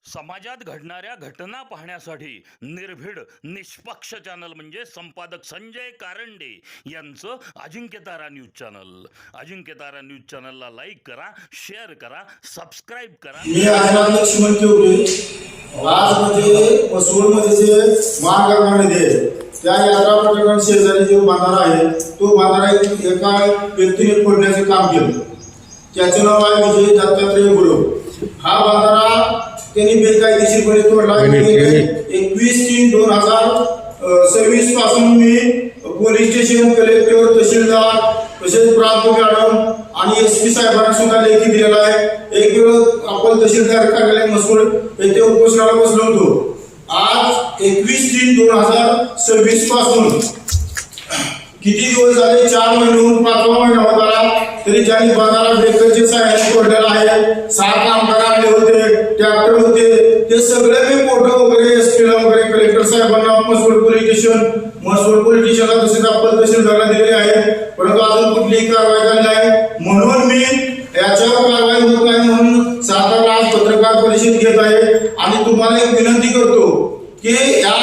समाजात घडणाऱ्या घटना पाहण्यासाठी निर्भीड निष्पक्ष चॅनल म्हणजे संपादक संजय कारंडे यांचं Ajinkyatara news channel. Ajinkyatara news चॅनलला लाईक करा, शेअर करा, सबस्क्राईब करा. मी आजमान लक्ष्मण केवळे आज म्हणजे मसूरमध्ये जे महागडमध्ये त्या यात्रा पटकन शेजारी जो बांधारा आहे तो बांधारा एका व्यक्तीने फोडण्याचे काम केलं. त्याचं नाव आहे विजय दत्तात्रय गुरव. हा बांधारा त्यांनी बेकायदेशीरपणे तोडला. 21/3/2026 पासून मी पोलीस स्टेशन, कलेक्टर, तहसीलदार तसेच प्रांत मॅडम आणि SP साहेबांना सुद्धा लेखी दिलेला आहे. एक वेळ आपण तहसीलदार कार्यालय मसूळ येथे उपोषणाला बसलो होतो. आज 21/3/2026 पासून किती दिवस झाले, 4 महिन्याहून 5वा महिना होत आला तरी ज्यांनी बांधारा बेकायदेशीर साहेब तोडलेला आहे. 7 कामगार आणले होते, ट्रॅक्टर होते, ते सगळे मी फोटो वगैरे SP ला वगैरे कलेक्टर साहेबांना, मसूळ पोलीस स्टेशनला तसेच आपण तहसीलदारला दिलेले आहे. परंतु अजून कुठलीही कारवाई झाली नाही. म्हणून मी याच्यावर कारवाई होत नाही म्हणून सातारा आज पत्रकार परिषद घेत आहे आणि तुम्हाला एक विनंती करतो की या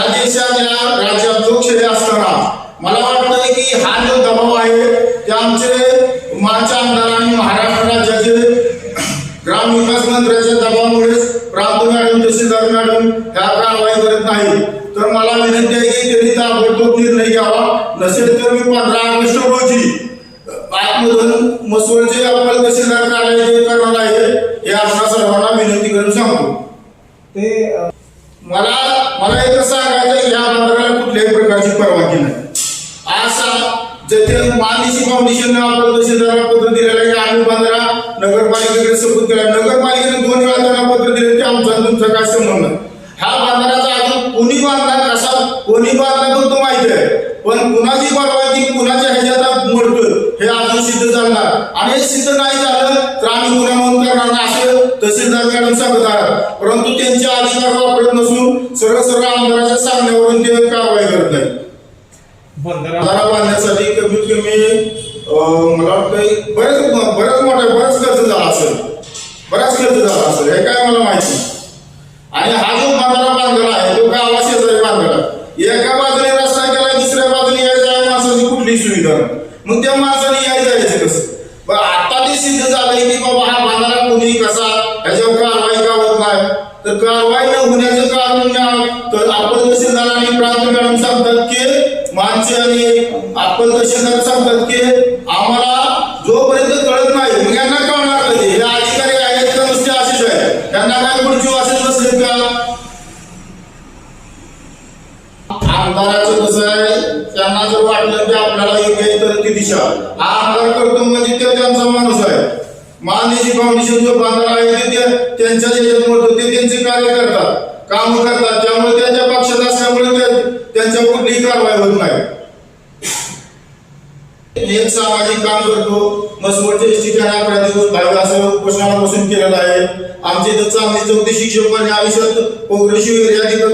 देशात, या राज्यात लोकशाही असताना मला वाटतं की हा जो दबाव आहे ते आमचे माच्या आमदारांनी, महाराष्ट्र राज्याचे ग्रामविकास मंत्र्यांच्या दबावामुळेच प्रांत मॅडम, तहसीलदार मॅडम ह्या कारवाई करत नाही. तर मला विनंती आहे की त्यांनी ताबडतोब निर्णय घ्यावा. नसेल तर मी 15 ऑगस्ट रोजी आतमधून मसूळचे आपण तहसीलदार कार्यालय करणार आहे हे आपल्या सर्वांना विनंती करून सांगतो. ते मला एक सांगायचं, या बांधाऱ्याला कुठल्याही प्रकारची परवानगी नाही. जेथे मानसी फाउंडेशनने आपण तहसीलदाराला पत्र दिलेलं आहे की आम्ही बांधारा नगरपालिकेकडे सबूत केला. नगरपालिकेने 2 वेळा त्यांना पत्र दिले की आमचा तुमचा काय संबंध नाही. हा बांधाराचा अजून कोणी बांधला, कसा कोणी बांधला तो माहिती आहे, पण कुणाची परवानगी कुणाच्या ह्याच्यात मोडतोय हे अजून सिद्ध झालं आणि हे सिद्ध नाही झालं तर आम्ही गुन्हा नोंद करणार नाही असे तहसीलदार मॅडम सांगत आहेत. परंतु त्यांचे अधिकार वापरत नसून सरळ आमदाराच्या सांगण्यावरून ते कारवाई करत नाही. बांधारा बांधण्यासाठी कमीत कमी मला वाटतं बरंच खर्च झाला असेल हे काय मला माहिती. आणि हा जो बांधारा बांधलेला आहे तो गावाशेजारी बांधलेला, एका बाजूने रस्ता केला, दुसऱ्या बाजूने यायच्या माणसाची कुठली सुविधा, मग त्या माणसाने जायचं कसं? पण आता ते सिद्ध झालंय की बाबा हा बांधारा कोणी कसा, ह्याच्यावर कारवाई का होत नाही. तर कारवाई न होण्याचं कारण तर आपण तहसीलदार आणि प्रांत मॅडम सांगतात की माणसे आणि आपण तहसीलदार सांगतात की आम्हाला जोपर्यंत कळत नाही मग यांना कळणार कधी. हे अधिकारी आहेत का नुसते असेच आहे, त्यांना काय पुढची असेच नसले का? आमदाराचं कसं आहे, त्यांना जर वाटलं की आपल्याला योग्य आहे तर ती दिशा हा आमदार करतो म्हणजे ते त्यांचा माणूस आहे. मानसी फाउंडेशन जो बांधारा आहे ते त्यांच्या याच्यात मोडतो, ते त्यांचे कार्य करतात, काम करतात, त्यामुळे त्यांच्या पक्षात असल्यामुळे त्यांच्या कुठलीही कारवाई होत नाही. एक सामाजिक काम करतो. मसूळचे ST च्या दिवस बाहेर असं उपोषणाला बसून केलेलं आहे. आमचे इथं चांगली 34 शिक्षकांनी आयुष्यात प्रोग्रेसिव्ह एरिया तिथं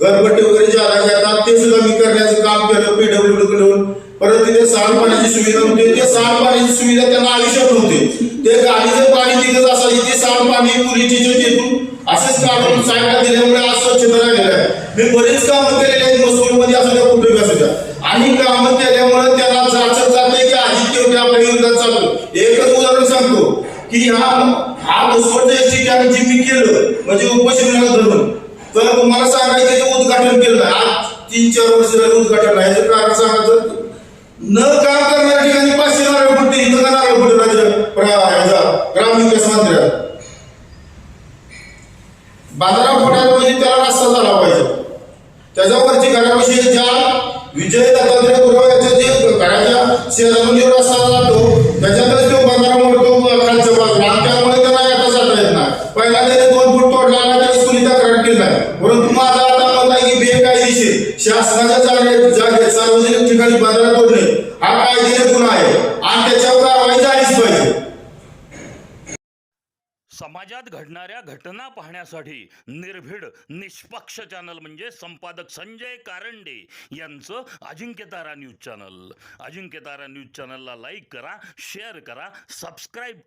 घरपट्टी वगैरे ज्याला घेतात ते सुद्धा मी करण्याचं काम केलं PWD कडून. परत तिथे सांडपाण्याची सुविधा होती, ते सांडपाण्याची सुविधा त्यांना आयुष्यात नव्हती. ते गाडीचं पाणी तिथंच असायची, ते सांडपाणी पोलीस तिथून असेच काढून साईडला दिल्यामुळे आज स्वच्छता राहिलेलं आहे. मी बरेच कामं केलेले आहेत मसूरमध्ये असू द्या, कुठे असू द्या, आणि कामं केल्यामुळे त्यांना जाते की आदित्य आपल्या विरोधात चालतो. एकच उदाहरण सांगतो की हा मसूरचं ST जी मी केलं म्हणजे उपोषणाला धरून, तर तुम्हाला सांगायचं ते उद्घाटन केलं आज 3-4 वर्ष झालं उद्घाटन आहे. याचं कारण सांगायचं, न काम करणाऱ्या ठिकाणी 500 नारळ फुटते, इथं का नारळ फुटत ग्रामविकास मंत्र्या बांधारा फोडायला म्हणजे त्याला रस्ता झाला पाहिजे. त्याच्यावरची घराविषयी ज्या विजय दत्तात्रय गुरव याच्या जे घराच्या शेजारून जो रस्ता जातो त्याच्यातच तो बांधारा मोडतो खालच्या बाजूला, आणि त्यामुळे त्यांना येता जाता येत नाही. पहिला त्याने 2 फूट तोडला त्याने कुणी तक्रार केली नाही. परंतु माझा आता मत आहे की बेकायदेशीर शासनाच्या जागेत सार्वजनिक ठिकाणी बांधारा तोडणे हा कायदेशीर गुन्हा आहे आणि त्याच्यावर कारवाई झालीच पाहिजे. समाजात घडणाऱ्या घटना पाहण्यासाठी निर्भीड निष्पक्ष चॅनल म्हणजे संपादक संजय कारंडे यांचं Ajinkyatara news channel. Ajinkyatara news चॅनलला लाईक करा, शेअर करा, सबस्क्राईब करा.